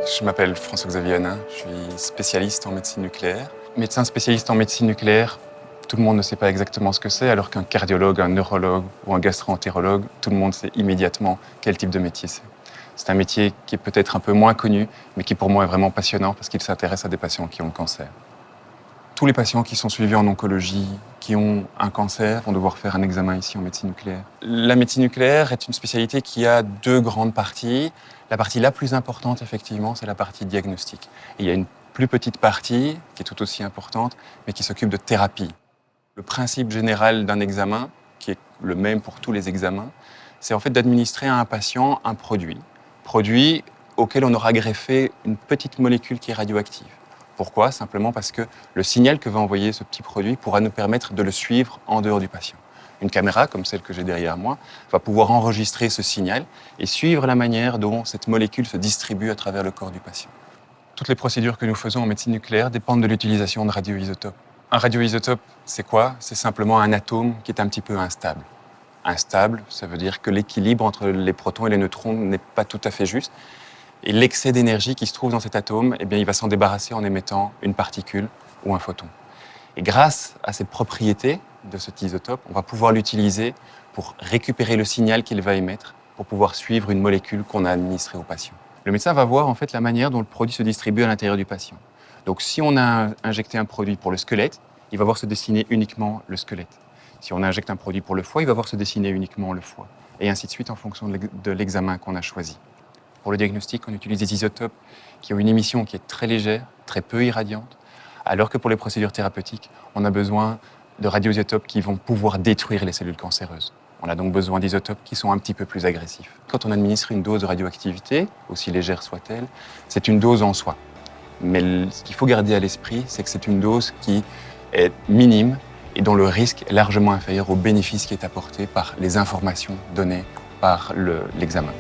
Je m'appelle François-Xavier Hanin, je suis spécialiste en médecine nucléaire. Médecin spécialiste en médecine nucléaire, tout le monde ne sait pas exactement ce que c'est, alors qu'un cardiologue, un neurologue ou un gastro-entérologue, tout le monde sait immédiatement quel type de métier c'est. C'est un métier qui est peut-être un peu moins connu, mais qui pour moi est vraiment passionnant parce qu'il s'intéresse à des patients qui ont le cancer. Tous les patients qui sont suivis en oncologie, qui ont un cancer, vont devoir faire un examen ici en médecine nucléaire. La médecine nucléaire est une spécialité qui a deux grandes parties. La partie la plus importante, effectivement, c'est la partie diagnostic. Et il y a une plus petite partie, qui est tout aussi importante, mais qui s'occupe de thérapie. Le principe général d'un examen, qui est le même pour tous les examens, c'est en fait d'administrer à un patient un produit auquel on aura greffé une petite molécule qui est radioactive. Pourquoi ? Simplement parce que le signal que va envoyer ce petit produit pourra nous permettre de le suivre en dehors du patient. Une caméra, comme celle que j'ai derrière moi, va pouvoir enregistrer ce signal et suivre la manière dont cette molécule se distribue à travers le corps du patient. Toutes les procédures que nous faisons en médecine nucléaire dépendent de l'utilisation de radioisotopes. Un radioisotope, c'est quoi ? C'est simplement un atome qui est un petit peu instable. Instable, ça veut dire que l'équilibre entre les protons et les neutrons n'est pas tout à fait juste. Et l'excès d'énergie qui se trouve dans cet atome, eh bien, il va s'en débarrasser en émettant une particule ou un photon. Et grâce à cette propriété de cet isotope, on va pouvoir l'utiliser pour récupérer le signal qu'il va émettre, pour pouvoir suivre une molécule qu'on a administrée au patient. Le médecin va voir en fait la manière dont le produit se distribue à l'intérieur du patient. Donc si on a injecté un produit pour le squelette, il va voir se dessiner uniquement le squelette. Si on injecte un produit pour le foie, il va voir se dessiner uniquement le foie. Et ainsi de suite en fonction de l'examen qu'on a choisi. Pour le diagnostic, on utilise des isotopes qui ont une émission qui est très légère, très peu irradiante, alors que pour les procédures thérapeutiques, on a besoin de radioisotopes qui vont pouvoir détruire les cellules cancéreuses. On a donc besoin d'isotopes qui sont un petit peu plus agressifs. Quand on administre une dose de radioactivité, aussi légère soit-elle, c'est une dose en soi. Mais ce qu'il faut garder à l'esprit, c'est que c'est une dose qui est minime et dont le risque est largement inférieur au bénéfice qui est apporté par les informations données par l'examen.